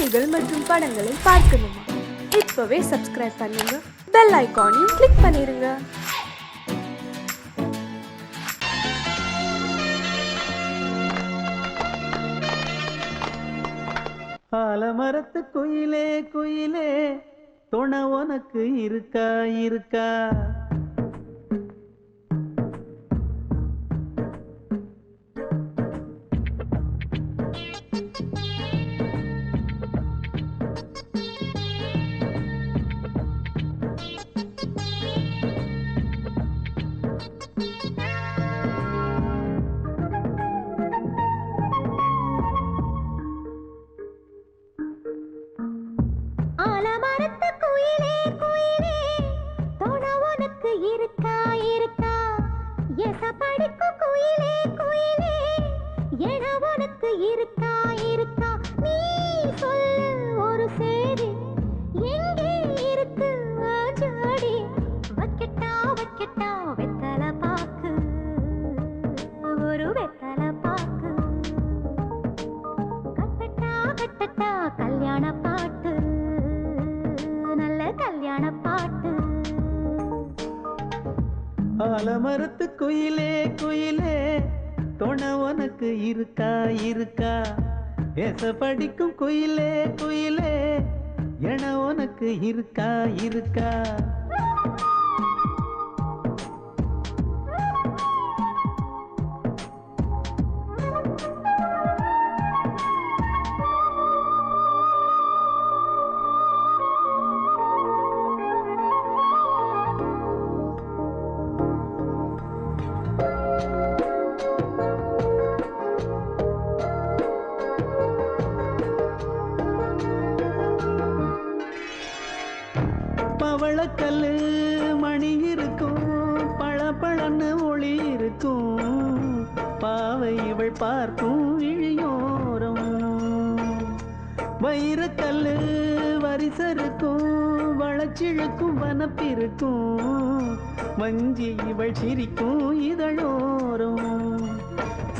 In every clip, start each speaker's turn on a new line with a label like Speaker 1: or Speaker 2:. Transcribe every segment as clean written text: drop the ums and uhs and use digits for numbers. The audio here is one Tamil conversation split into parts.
Speaker 1: செய்திகள் மற்றும் படங்களை பார்க்கணுமா? இப்பவே சப்ஸ்கிரைப் பண்ணுங்க, பெல் ஐகானையும் கிளிக் பண்ணிருங்க.
Speaker 2: ஆலமரத்து குயிலே குயிலே துணை உனக்கு இருக்கா இருக்கா?
Speaker 3: ஆலமரத்து குயிலே குயிலே துணை உனக்கு இருக்கா இருக்கா? எசப்படிக்கும் குயிலே குயிலே என உனக்கு இருக்கா இருக்கா? நீ சொல்லு ஒரு சேதி, எங்கே இருக்கு ஜோடி? வைக்கட்டா வைக்கட்டா வெத்தலை பாக்கு, ஒரு வெத்தலை பாக்கு. கட்டட்டா கட்டட்டா கல்யாண பாட்டு, நல்ல கல்யாண பாட்டு.
Speaker 2: ஆலமரத்து குயிலே குயிலே துணை உனக்கு இருக்கா இருக்கா? ஏச படிக்கும் குயிலே குயிலே என உனக்கு இருக்கா இருக்கா? பவளக்கல்லு மணி இருக்கும், பளபளன்னு ஒளி இருக்கும், பாவை இவள் பார்க்கும் இழியோரம். வைரக்கல்லு வரிசருக்கும், வளச்சிழுக்கும் வனப்பிருக்கும், வஞ்சி இவள் சிரிக்கும் இதழோரம்.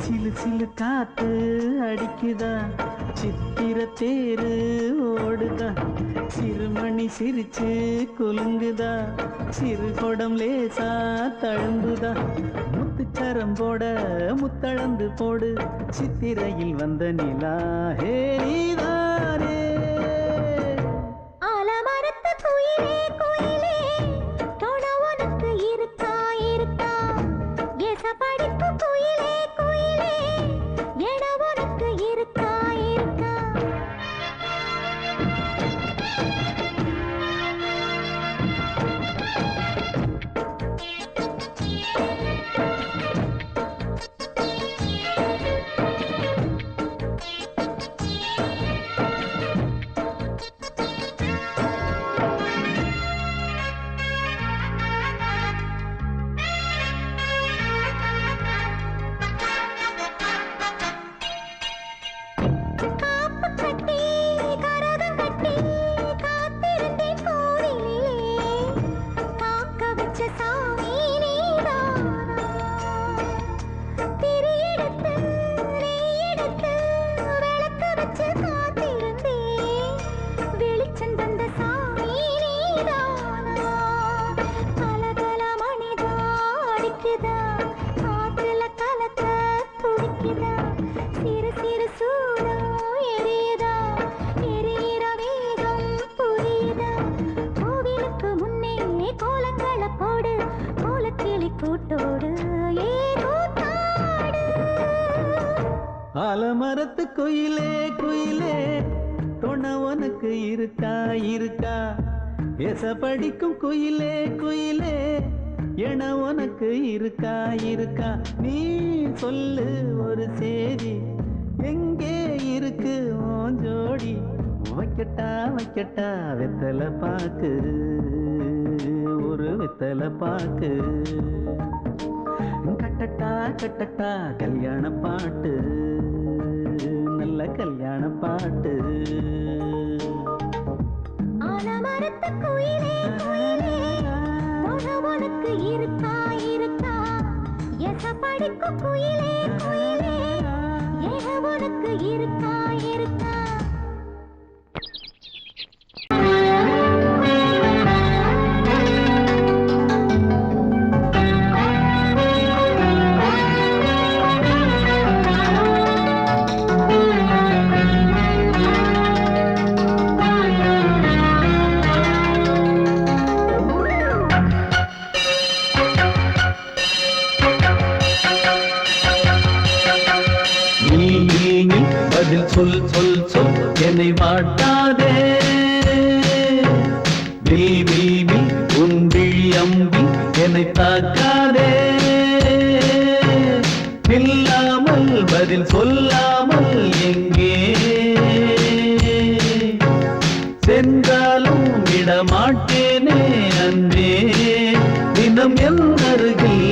Speaker 2: சிலு சிலு காத்து அடிக்குதா, சித்திர தேரு ஓடுதா, சிறுமணி சிரிச்சு குலுங்குதா, சிறு கொடம் லேசா தழும்புதா, முத்துச்சரம் போட முத்தளந்து போடு, சித்திரையில் வந்த நிலா ஹே நீதானே.
Speaker 3: ஆலமரத்து குயிலே குயிலே துணை உனக்கு இருக்கா இருக்கா? எசப்படிக்கும் குயிலே குயிலே என உனக்கு இருக்கா இருக்கா? காப்பு கட்டி கரகம் கட்டி காத்திருந்தேன் கோவிலிலே, காக்க வச்ச சாமி நீதானா? திரி எடுத்து நெய் எடுத்து விளக்கு வச்சு காத்திருந்தேன், வெளிச்சம் தந்த சாமி நீதானா? கலகல மணிதா அடிக்குதா, காத்துல கலக்க துடிக்குதா, சிறு சிறு சூடம் எரியுதா, எரியிற வேகம் புரியுதா? கோவிலுக்கு முன்னே கோலங்களை போடு, கோலக்கிளி கூட்டோடு ஏ கூத்தாடு.
Speaker 2: ஆலமரத்து குயிலே குயிலே துணை உனக்கு இருக்கா இருக்கா? ஏச படிக்கும் குயிலே குயிலே என உனக்கு இருக்கா இருக்கா? நீ சொல்லு ஒரு சேதி, எங்கே இருக்கு உன் ஜோடி? வைக்கட்டா வைக்கட்டா வெத்தலை பாக்கு, ஒரு வெத்தலை பாக்கு. கட்டட்டா கட்டட்டா கல்யாண பாட்டு, நல்ல கல்யாண பாட்டு.
Speaker 3: ஆலமரத்து குயிலே குயிலே துணை உனக்கு இருக்கா இருக்கா? எசப்படிக்கும் குயிலே குயிலே என உனக்கு இருக்கா இருக்கா?
Speaker 2: என்னை வாட்டாதே வில் வில் வில் உன் விழி அம்பி என்னை தாக்காதே இல்லாமல் பதில் சொல்லாமல் எங்கே சென்றாலும் விடமாட்டேனே அன்பே தினம் என் அருகில்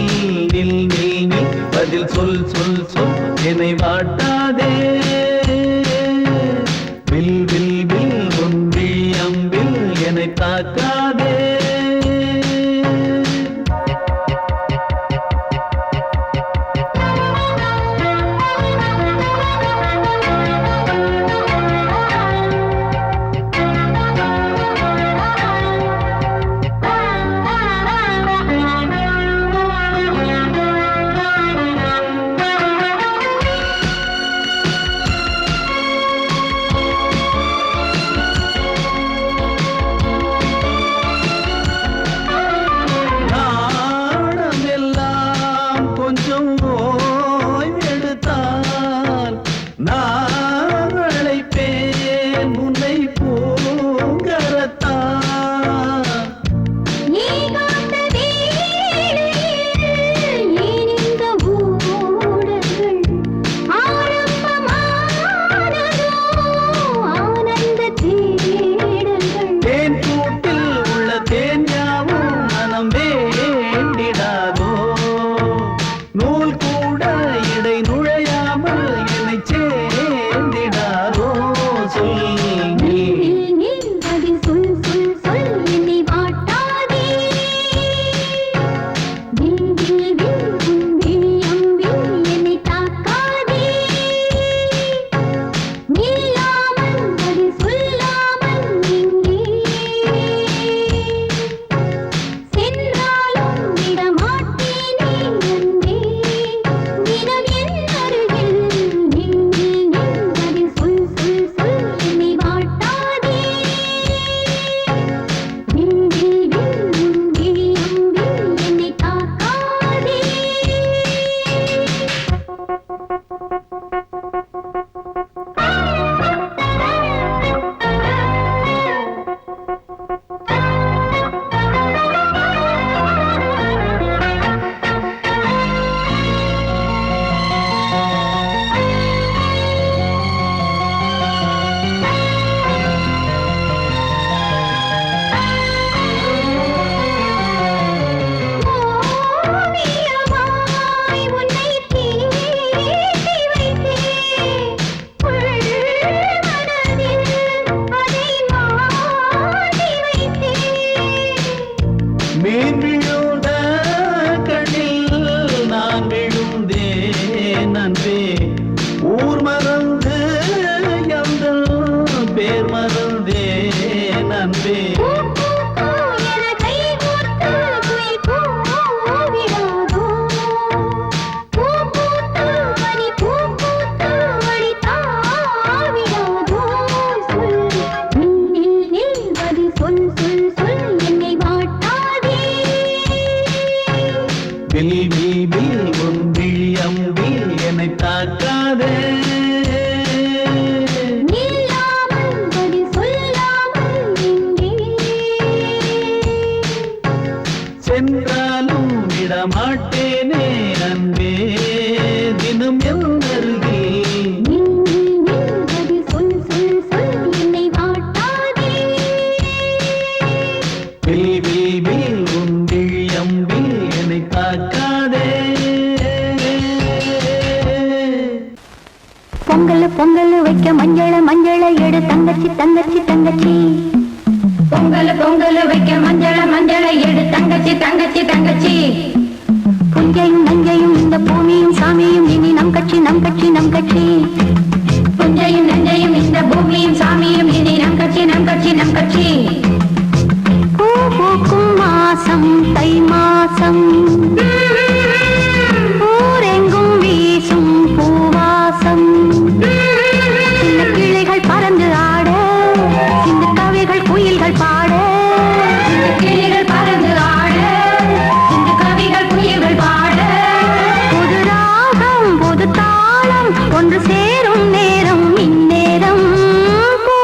Speaker 2: நில் நில் நில் பதில் சொல் சொல் சொல் என்னை வாட்டாதே வில் வில் வில் உன் விழி அம்பில் என்னை தாக்காதே
Speaker 3: பொங்கல் வைக்க மஞ்சள மஞ்சள எடு தங்கச்சி தங்கச்சி தங்கச்சி பொங்கல் வைக்க மஞ்சள மஞ்சள எடு தங்கச்சி தங்கச்சி தங்கச்சி புஞ்சையும் நஞ்சையும் இந்த பூமியும் சாமியும் இனி நம் கட்சி நம் கட்சி நம் கட்சி புஞ்சையும் நஞ்சையும் இந்த பூமியும் சாமியும் இனி நம் கட்சி நம் கட்சி நம் கட்சி பூ பூக்கும் மாசம் தை மாசம் ஊரெங்கும் வீசும் பூவாசம் சின்ன கிளைகள் பறந்து ஆட சின்ன கவிகள் குயில்கள் பாட சின்ன கிளைகள் பறந்து ஆட சின்ன கவிகள் குயில்கள் பாட புது ராகம் புது தாளம் ஒன்று சேரும் நேரம் இந்நேரம் பூ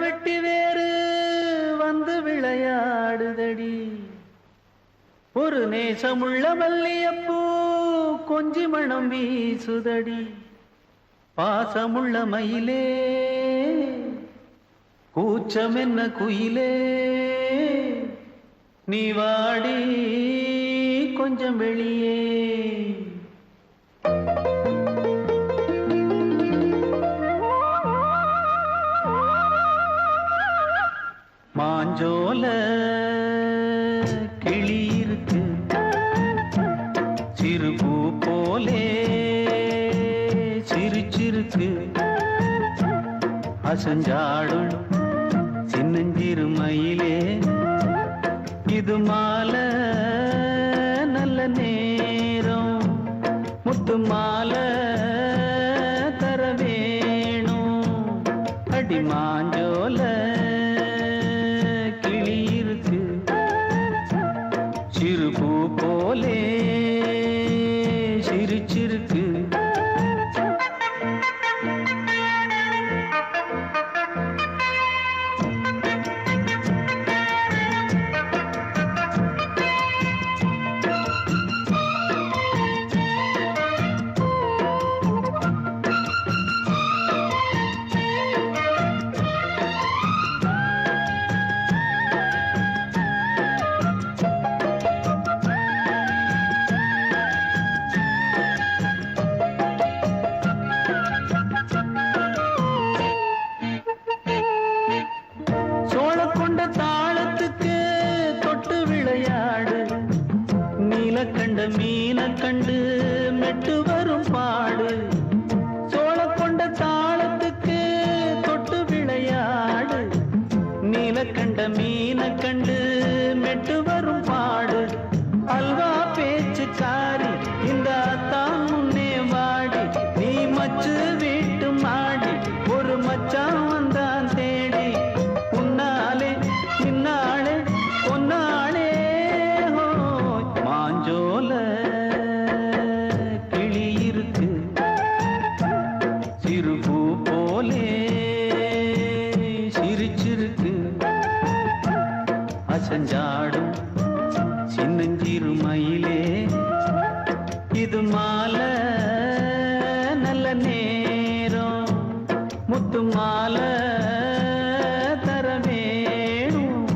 Speaker 2: வெட்டி வேறு வந்து விளையாடுதடி ஒரு நேசமுள்ள மல்லியப்பூ கொஞ்சி மணம் வீசுதடி பாசமுள்ள மயிலே கூச்சம் என்ன குயிலே நீ வாடி கொஞ்சம் வெளியே மாஞ்சோல கிளி இருக்கு சிறுபூ போலே சிரிச்சிருக்கு அசஞ்சாடும் சின்னஞ்சிறு மயிலே இது மாலை நல்ல நேரம் முத்து மாலை தர வேணும் அடி மாஞ்சோல கிளி இருக்கு சிறுபூ போலே சிரிச்சிருக்கு சோழக்கொண்ட தாளத்துக்கு தொட்டு விளையாடு நீலக்கண்ட மீன கண்டு மெட்டு வரும் பாடு சோழக்கொண்ட தாளத்துக்கு தொட்டு விளையாடு நீலக்கண்ட மீன கண்டு மெட்டு வரும் பாடு அல்வா பேச்சுக்காரி இந்த தான் முன்னே வாடி நீ மச்சு வீட்டு மாடி ஒரு மச்சான் வந்தான் தேடி உன்னாலே நின்னாளே பொன்னாளே ஹோ மாஞ்சோல கிளி இருக்கு சிறுபூ போலே சிரிச்சிருக்கு அசஞ்சாடும் சின்னஞ்சிறு மயிலே இது மாலை நல்ல நேரம் முத்து மாலை தர வேணும்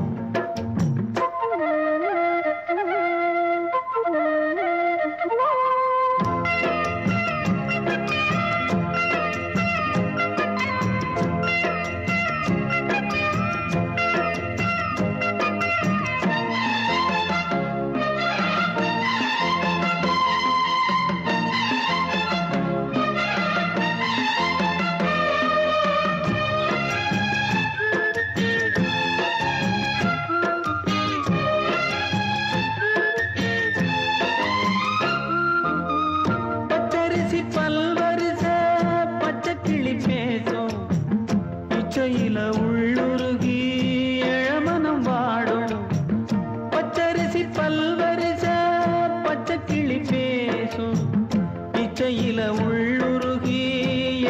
Speaker 2: பச்சரிசி பல்வரிச பச்சை கிளி பேசும் இச்சையில உள்ளுருகி இளமனம் வாடும் பச்சரிசி பல்வரிச பச்சை கிளி பேசும் இச்சையில உள்ளுருகி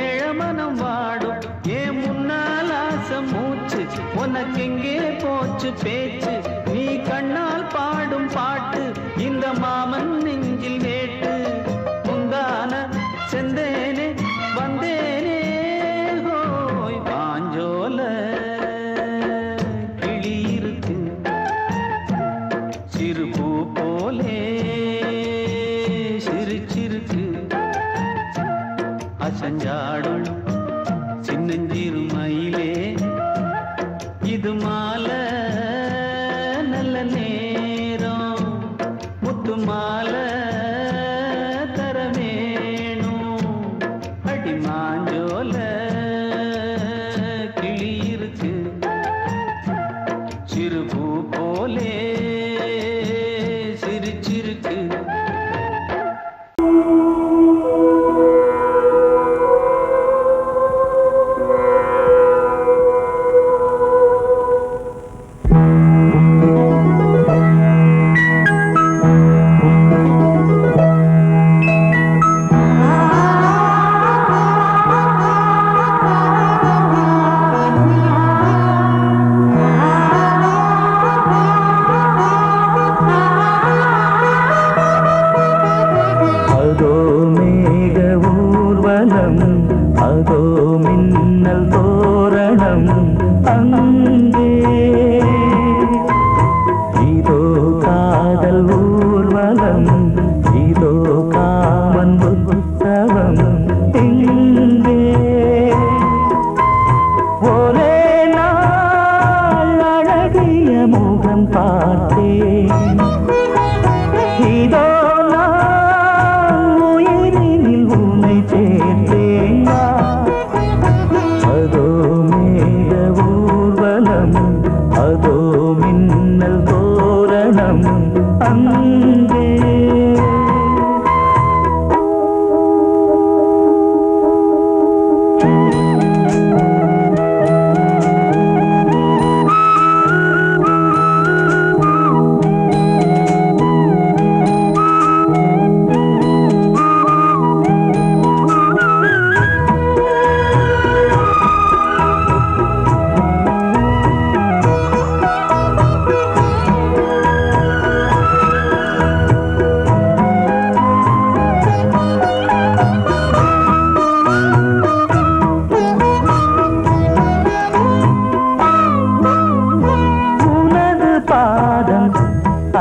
Speaker 2: இளமனம் வாடும் ஏன் முன்னால் ஆசை மூச்சு உனக்கெங்கே போச்சு பேச்சு நீ கண்ணால் பாடும் பாட்டு இந்த மாமன் நெஞ்சில் வேட்டு முந்தான செந்தேனே வந்தேனே ஹோய் பாஞ்சோல கிளி இருக்கு சிறுபூ போலே சிரிச்சிருக்கு அசஞ்சாடும் சின்னஞ்சிறு மயிலே இது மாலை நல்ல நேரம் முத்து மாலை தர வேணும் அடி மாஞ்சோல கிளி இருக்கு சிறுபூ போலே சிரிச்சிருக்கு முகம் பார்த்தேன். இதோ நான் உயிரினில் உன்னை சேர்த்தேன். அதோ மேக ஊர்வலம், அதோ மின்னல் தோரணம் அங்கே.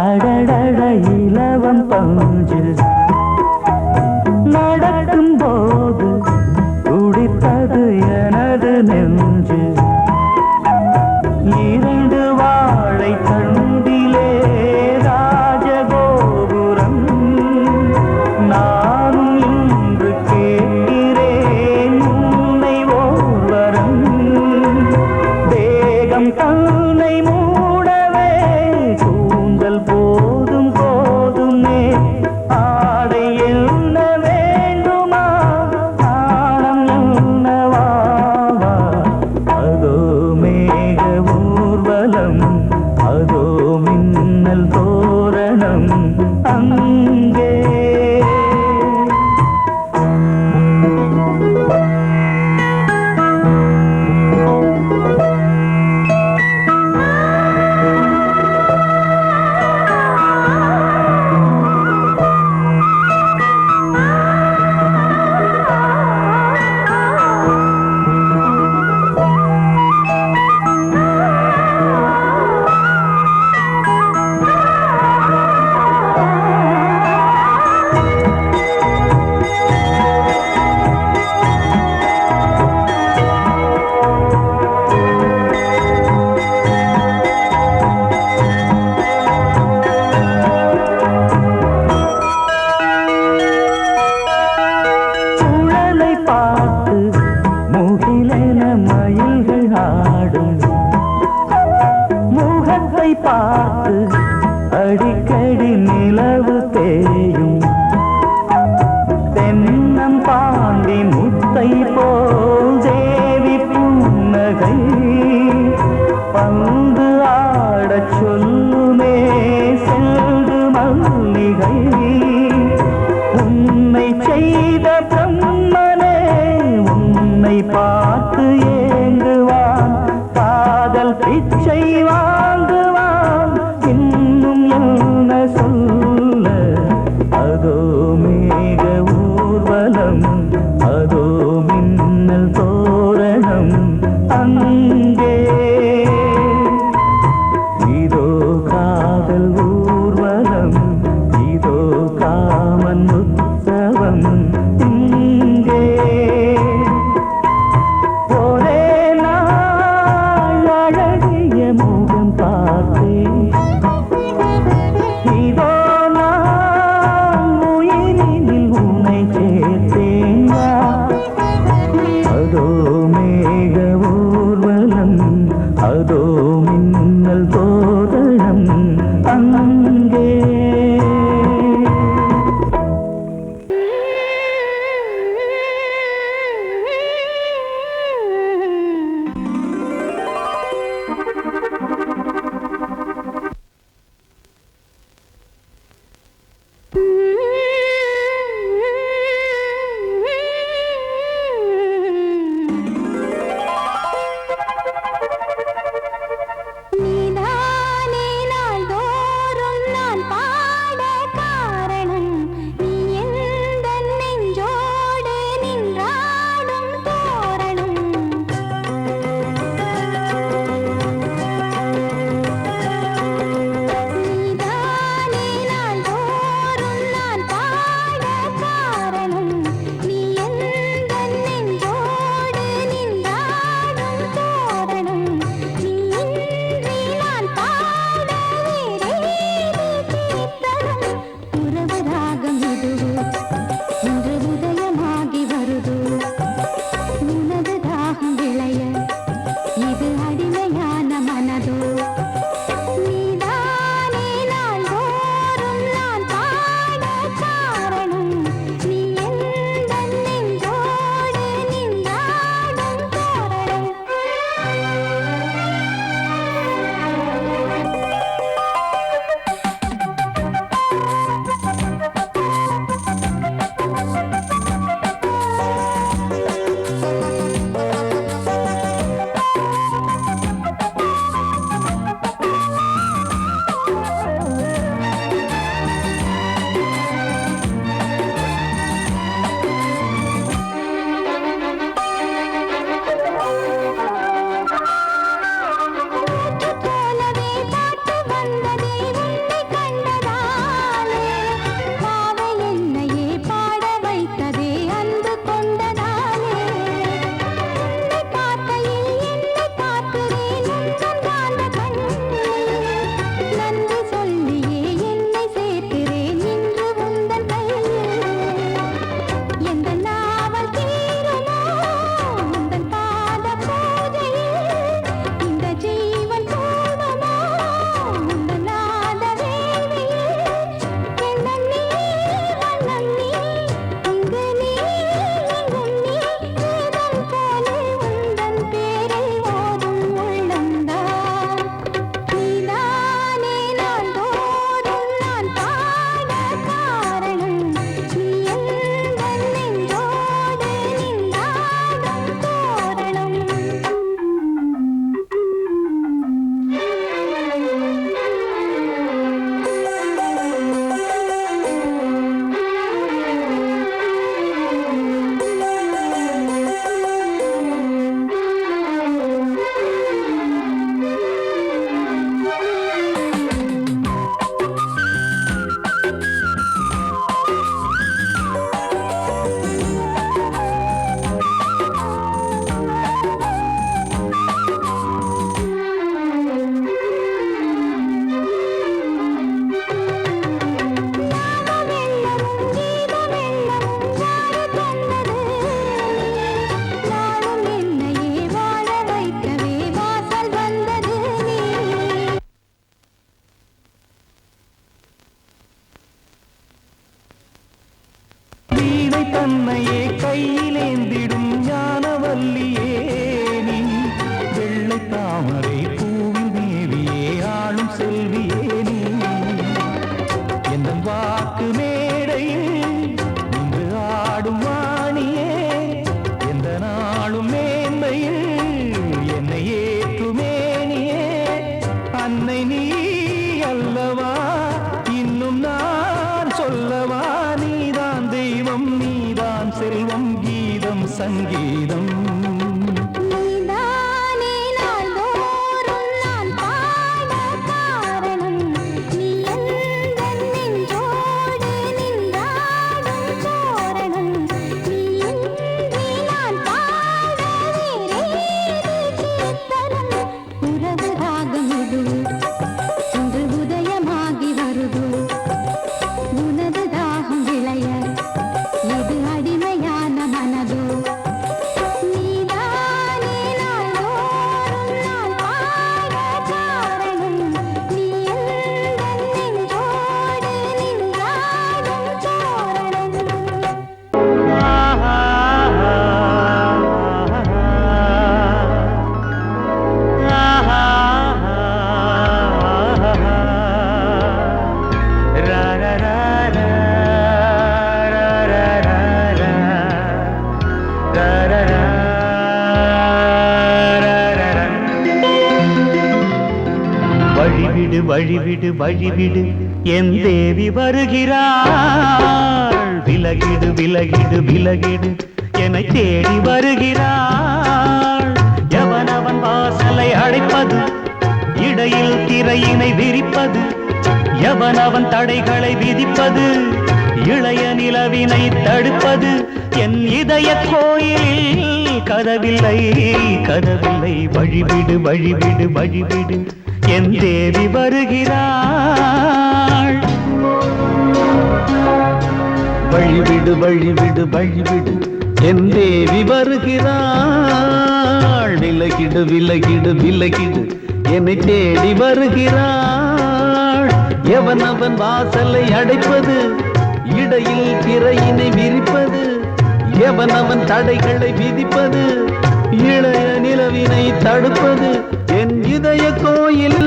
Speaker 2: அடடட இலவம் பஞ்சு நடக்கும் போது துடித்தது எனது நெஞ்சு. இரண்டு வாழை தண்டிலே ராஜகோபுரம். நானும் இன்று கேட்கிறேன் உன்னை ஓர்வரம். தேகம் தன்னை மூடவே கூந்தல் போதும் போதுமே. ஆடை என்ன வேண்டுமா, நாணம் என்னவா? அதோ மேக ஊர்வலம், அதோ மின்னல் தோரணம் அங்கே. பார்த்து அடிக்கடி நிலவு தேயும். தென்னம் பாண்டி முத்தை போல் தேவி புன்னகை. பந்து ஆடச் சொல்லுமே செல்து மல்லிகை. உன்னை செய்த பிரம்மனே உன்னை பார்த்து ஏங்குவான். காதல் பிச்சை வாங்குவான். இன்னும் என்ன சொல்ல? அதோ மேக ஊர்வலம், அதோ மின்னல் தோரணம் அங்கே. இதோ காதல் ஊர்வலம், இதோ காமன் உற்சவம் இங்கே. ஒரே நாள் அழகிய முகம் பார்த்தேன். இதோ நான் உயிரினில் உன்னை சேர்த்தேன். அதோ மேக ஊர்வலம், அதோ மின்னல் தோரணம் அங்கே.
Speaker 3: நீதானே நாள்தோறும் நான்
Speaker 2: அன்னை நீ அல்லவா, இன்னும் நான் சொல்லவா, நீதான் தெய்வம் நீதான் செல்வம் கீதம் சங்கீதம்.
Speaker 4: வழிவிடு வழிவிடு வழிவிடு என் தேவி வருகிறாள். விலகிடு விலகிடு விலகிடு என்னை தேடி வருகிறாள். எவனவன் வாசலை அடைப்பது, இடையில் திரையினை விரிப்பது, எவனவன் தடைகளை விதிப்பது, இளைய நிலவினை தடுப்பது, என் இதய கோயிலில் கதவில்லை கதவில்லை. வழிவிடு வழிவிடு வழிவிடு என் தேவி வருகிறாள்.
Speaker 2: வழிவிடு வழிவிடு வழிவிடு என் தேவி வருகிறாள். விலகிடு விலகிடு விலகிடு என்னை தேடி வருகிறாள். எவனவன் வாசலை அடைப்பது, இடையில் திரையினை விரிப்பது, எவனவன் தடைகளை விதிப்பது, இளைய நிலவினை தடுப்பது, என் இதய கோயில்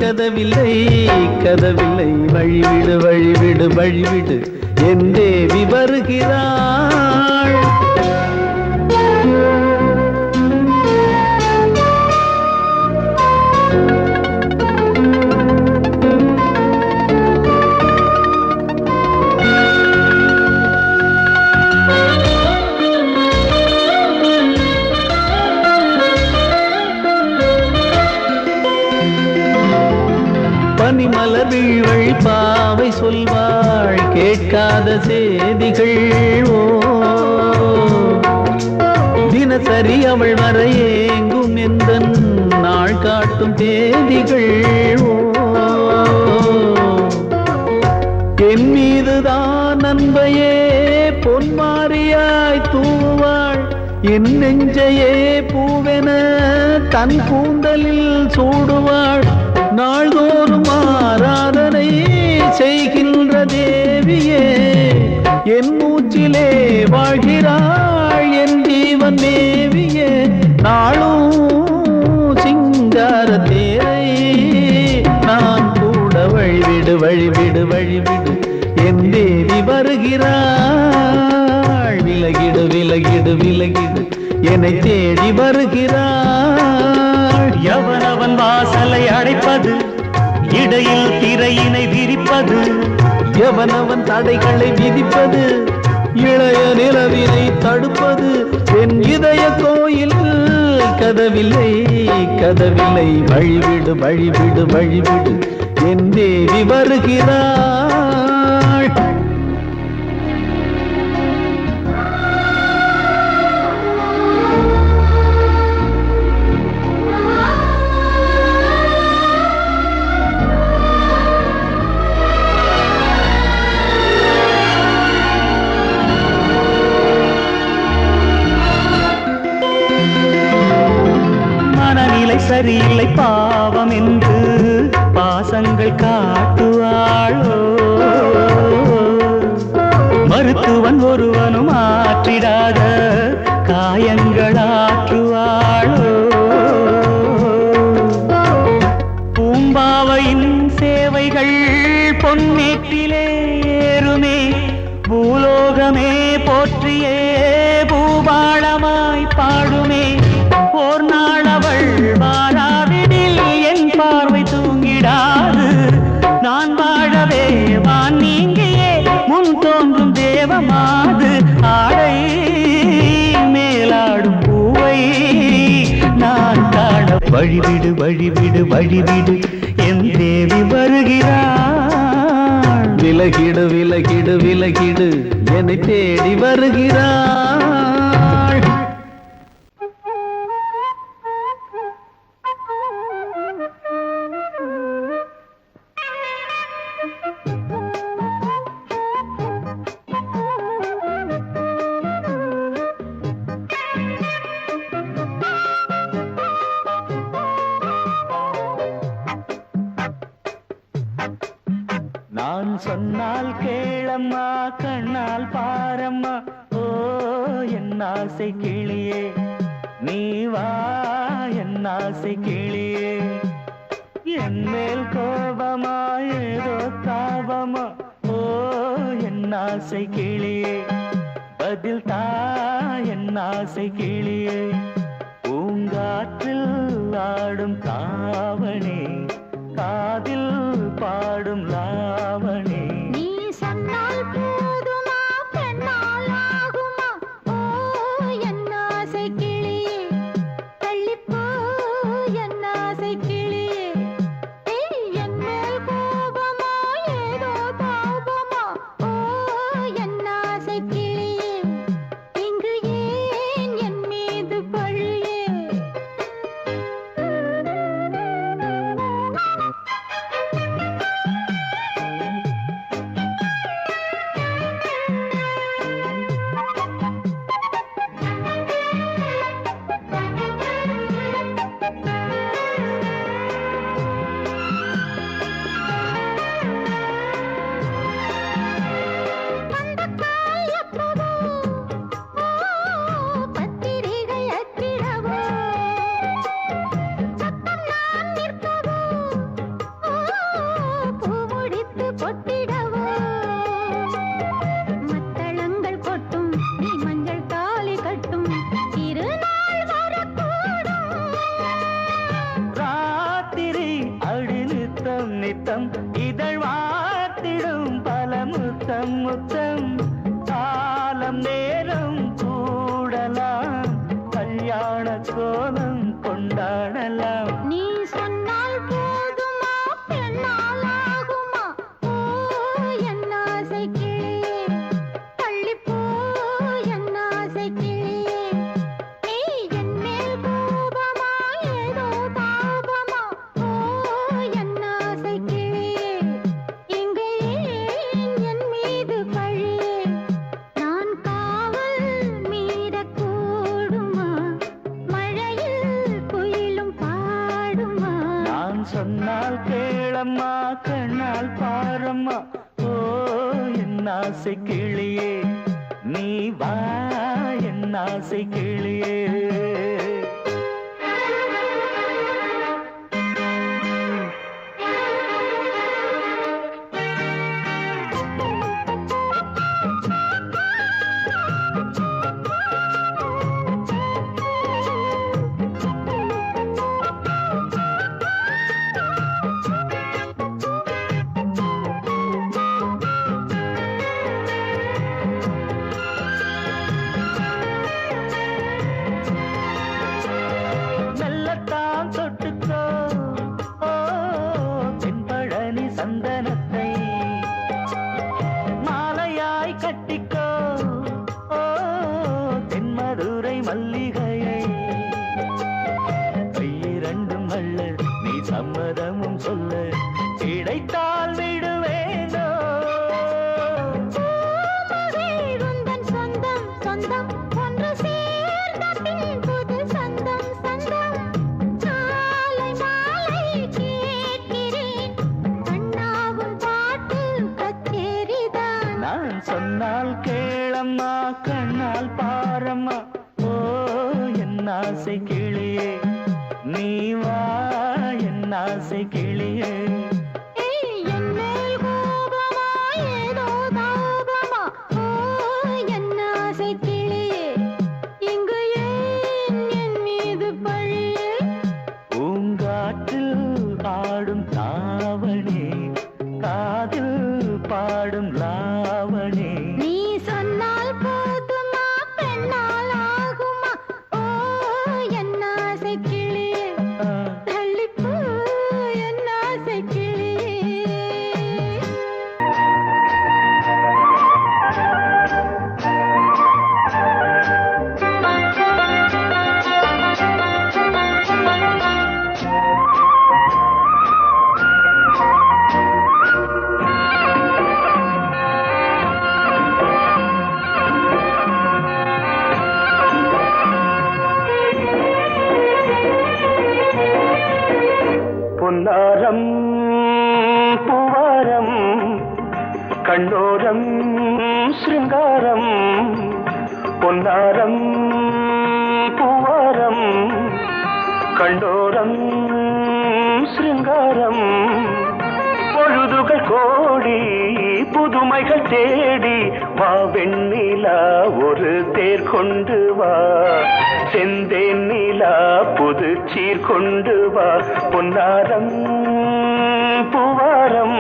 Speaker 2: கதவில்லை கதவில்லை. வழிவிடு வழிவிடு வழிவிடு என் தேவி வருகிறாள். பனிமலர் வீழ்வழி பாவை சொல்வாள் கேட்காத செய்திகள். ஓ தினசரி அவள் வர ஏங்கும் எந்த நாள் காட்டும் தேதிகள். ஓ என் மீதுதான் அன்பையே பொன்மாரியாய் தூவாள். என் நெஞ்சையே பூவென தன் கூந்தலில் சூடுவாள். நாள்தோறும் ஆராதனை செய்கின்ற தேவியே, என் மூச்சிலே வாழ்கிறாள் என் ஜீவன் தேவியே. நாளும் சிங்கார தேரை நான் கூட வழிவிடு வழிவிடு வழிவிடு என் தேவி வருகிறாள். விலகிடு விலகிடு விலகிடு என்னை தேடி வருகிறாள்.
Speaker 4: எவனவன் வாசலை அடைப்பது, இடையில் திரையினை விரிப்பது,
Speaker 2: எவனவன் தடைகளை விதிப்பது, இளைய நிலவினை தடுப்பது, என் இதய கோயில் கதவில்லை கதவில்லை. வழிவிடு வழிவிடு வழிவிடு என் தேவி வருகிறாள்.
Speaker 4: சரியில்லை பாவம் என்று பாசங்கள் காட்டுவாளோ. மருத்துவன் ஒருவனும் ஆற்றிடாத காயங்களாற்றுவாளோ. பூம்பாவையின் சேவைகள் பொன்னேற்றிலே ஏறுமே, பூலோகமே போற்றியே பூபாளமாய் பாடுமே. ஓர் நாள் அவள் வாராவிடில் என் பார்வை தூங்கி வழிவிடு வழிவிடு வழிவிடு என் தேவி வருகிறாள்.
Speaker 2: விலகிடு விலகிடு விலகிடு என்னை தேடி வருகிறாள்.
Speaker 4: நான் சொன்னால் கேளம்மா கண்ணால் பாரம்மா ஓ என் ஆசை கிளியே நீ வா என் ஆசை கிளியே என் மேல் கோபமா ஏதோ தாபமா ஓ என் ஆசை கிளியே பதில் தா என் ஆசை கிளியே பூங்காற்றில் ஆடும் தாவணி காதில் பாடும் லாவணி
Speaker 3: நீ சொன்னால் போதுமா பெண்ணால் ஆகுமா ஓ என் ஆசை கிளியே தள்ளிப்போ என் ஆசை கிளியே என் மேல் கோபமா ஏதோ தாபமா ஓ என் ஆசை கிளியே இங்கு ஏன் என் மீது பழியே
Speaker 4: நித்தம் இதழ் வாத்திடும் பல முத்தம் முத்தம் காலம் நேரம் கூடலாம் கல்யாண கோலம் கொண்டாடலாம்
Speaker 3: நீ சொன்னால் போதுமா பெண்ணால் ஆகுமா ஓ என் ஆசை கிளியே தள்ளிப்போ என் ஆசை கிளியே நீ என் மேல் கோபமா ஏதோ தாபமா ஓ என் ஆசை கிளியே இங்கே ஏன் என் மீது பழியே நான் காவல் மீறக்கூடுமா மழையில் குயிலும் பாடுமா
Speaker 4: நான் சொன்னால் கேளம்மா கண்ணால் பாரம்மா ஓ என் ஆசை கிளியே நீ வா என் ஆசை கிளியே மெல்லத்தான் தொட்டுக்கோ ஓ தென்பழனி சந்தனத்தை மாலையாய் கட்டிக்கோ ஓ தென்மதுரை மல்லிகையை கையிரண்டும் அள்ள நீ சம்மதமும் சொல்ல கிடைத்தால் விடுவேனோ
Speaker 3: உந்தன் சொந்தம் சொந்தம் ஒன்று சேர்ந்த பின் புது சொந்தம் சொந்தம் மாலை மாலை கேட்கிறேன் கண்ணாவும் பாட்டு கச்சேரிதான்
Speaker 4: நான் சொன்னால் கேளம்மா கண்ணால் பாரம்மா ஓ என் ஆசை கிளியே நீ வா என் ஆசை கிளியே
Speaker 3: என் மேல் கோபமா ஏதோ தாபமா ஓ என் ஆசை கிளியே இங்கு ஏன் என் மீது பழியே
Speaker 4: பூங்காற்றில் ஆடும் தாவணி காதில் பாடும் லாவணி
Speaker 3: நீ சொன்னால் போதுமா பெண்ணால் ஆகுமா ஓ என் ஆசை கிளியே
Speaker 5: பொன்னாரம் பூவாரம் கண்ணோரம் சிருங்காரம் பொன்னாரம் பூவாரம் கண்டோரம் சிருங்காரம் பொழுதுகள் கோடி புதுமைகள் தேடி வா வெண்ணிலா ஒரு தேர் கொண்டு வா செந்தேன் நிலா புது சீர் கொண்டு வா பொன்னாரம் பூவாரம்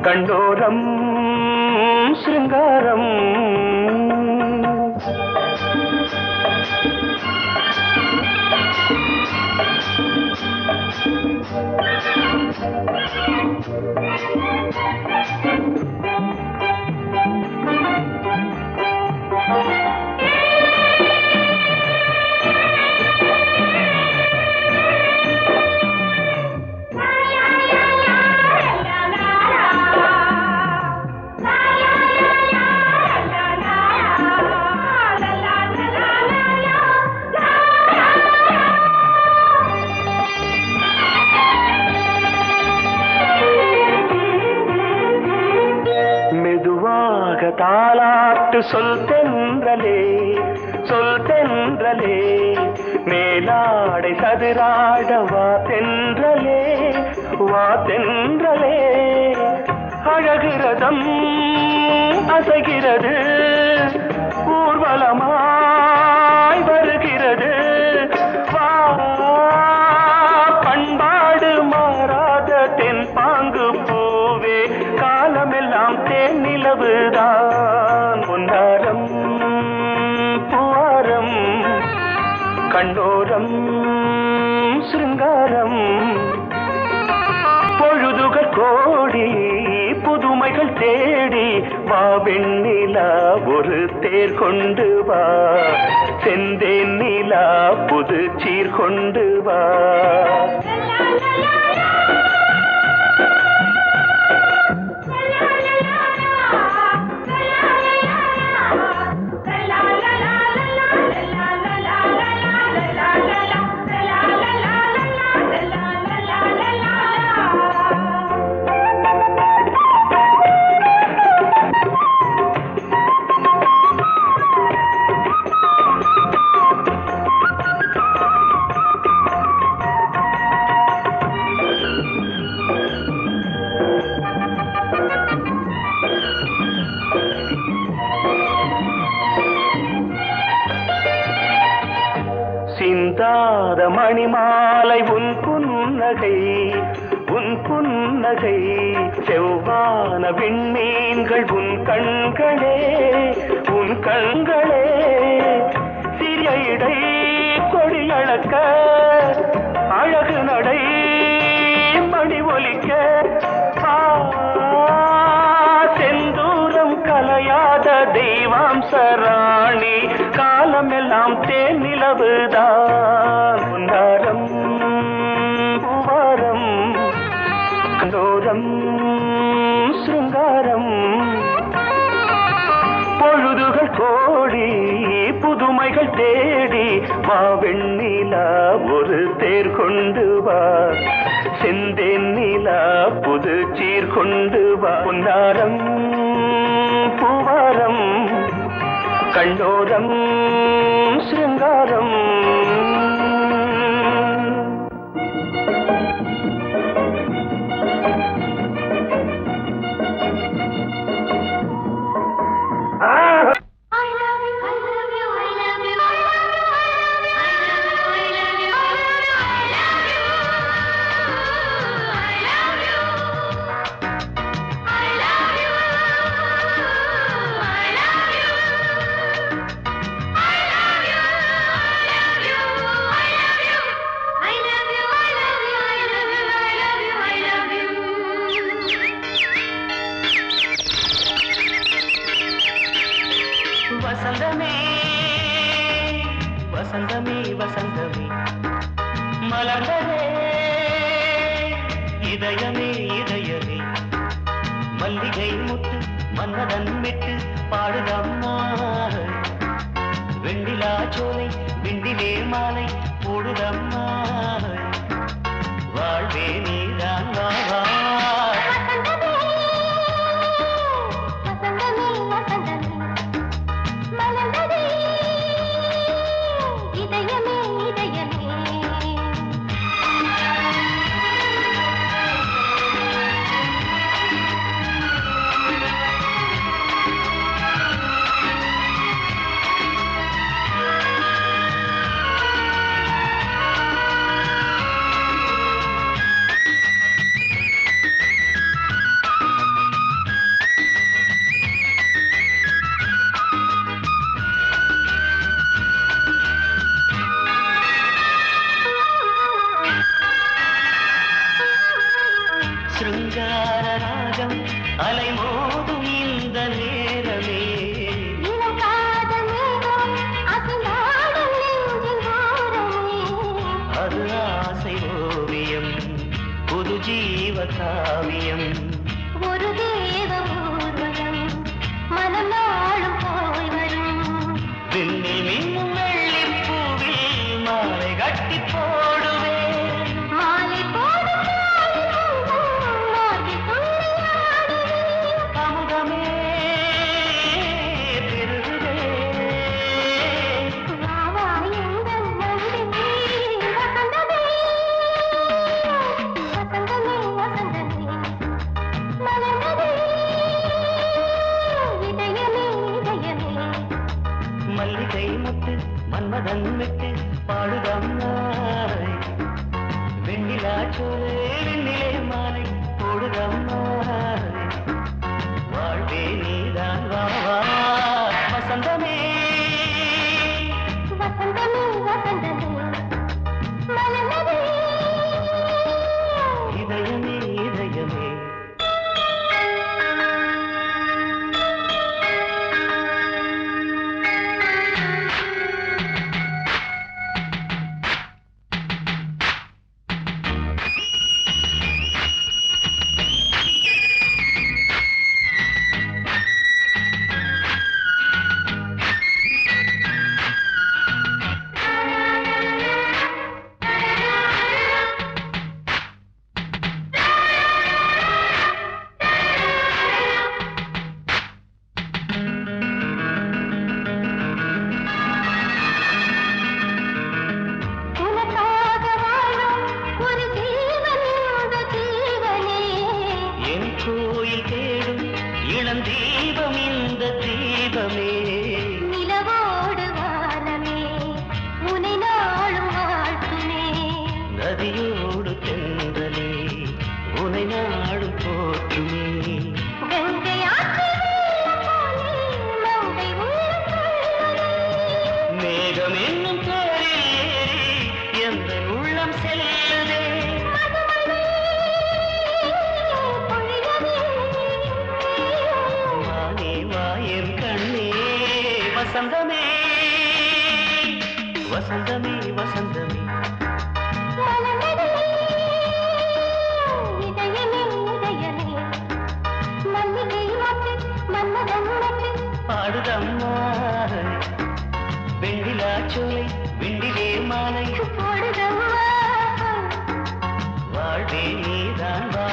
Speaker 5: கண்டோரம் சிருங்காரம் தாலாட்டு சொல் தென்றலே மேலாடை சதுராட வா தென்றலே அழகிறதம் அசைகிறது ஊர்வலமாய் வருகிறது வா பண்பாடு மாறாத தென் பாங்கு பூவே காலமெல்லாம் தேன் நிலவுதான் பொன்னாரம் பூவாரம் கண்டோரம் சிருங்காரம் பொழுதுகள் கோடி புதுமைகள் தேடி வா வெண்ணிலா ஒரு தேர் கொண்டு வா செந்தேன் நிலா புது சீர் கொண்டு வா சிந்தாத மணிமாலை உன் புன்னகை செவ்வான விண்மீன்கள் உன் கண்களே சிறிய இடை கொடியளக்க அழகு நடை மணி ஒலிக்க செந்தூரம் கலையாத தெய்வாம்சராணி காலமெல்லாம் தேன் நிலவுதான் பொன்னாரம் பூவாரம் கண்டோரம் சிருங்காரம் பொழுதுகள் கோடி புதுமைகள் தேடி வா வெண்ணிலா ஒரு தேர் கொண்டு வா செந்தேன் நிலா புது சீர் கொண்டு வா பொன்னாரம் பூவாரம் கண்டோரம் சிருங்காரம் வசந்தமே மலர்ந்ததே இதயமே மல்லிகை முத்து மன்னதன் விட்டு பாடுதம்மா வெண்ணிலா சோலை விண்டிலே மாலை போடுதம்மா வாழ்வே சிருங்கார ராகம் அலைமோதும் இந்த நேரமே
Speaker 3: இளம் காதல் மேகம் அசைந்தாடும் நெஞ்சின் ஓரமே.
Speaker 5: அது ஆசை ஓவியம் புது ஜீவ காவியம்
Speaker 3: ஒரு தேவ ஊர்வலம் மனம் நாளும் போய் வரும்.
Speaker 5: விண்ணில் மின்னும் வெள்ளிப் பூவில் மாலை கட்டி போடுவேன்
Speaker 3: மாலை போடும் மார்பில் துள்ளியாடுவேன்.
Speaker 5: அமுதமே பெருகுதே
Speaker 3: வா வா எங்கள் நந்தினி வசந்தமே வசந்தமே வசந்தமே மலர்ந்ததே இதயமே இதயமே.
Speaker 5: மல்லிகை முத்து மன்மதன் விட்டு பாடுதம்மாய் வெண்ணிலா சோலை வெண்ணிலே மாலை போடுதம்மாய் வாழ்வே நீதான் வா வா வசந்தமே
Speaker 3: வசந்தமே வசந்தமே மலர்ந்ததே
Speaker 5: இதயமே இதயமே
Speaker 3: உனக்காக வாழும் ஒரு ஜீவன் இந்த ஜீவனே.
Speaker 5: என் கோயில் தேடும் இளம் தீபம் இந்த தீபமே
Speaker 3: நிலவோடு வானமே உனை நாளும் வாழ்த்துமே.
Speaker 5: நதியோடு தென்றலே உனை நாடும் போற்றுமே
Speaker 3: கங்கை ஆற்று வெள்ளம் போலே மங்கை உள்ளம் துள்ளுதே.
Speaker 5: மேகம் என்னும் பேரில் ஏறி எந்த உள்ளம் செல்லுதே
Speaker 3: மதுமழை பொழியவே.
Speaker 5: வானே வாயன் கண்ணே வசந்தமே வசந்தமே வசந்தமே
Speaker 3: மலர்ந்ததே இதயமே இதயமே. மல்லிகை மொட்டு மன்மதன் மொட்டு
Speaker 5: பாடுதம்மா வெண்ணிலா சோலை வெண்ணிலே மாலை
Speaker 3: போடுதம்மா
Speaker 5: வாழ்வே நீதான் வா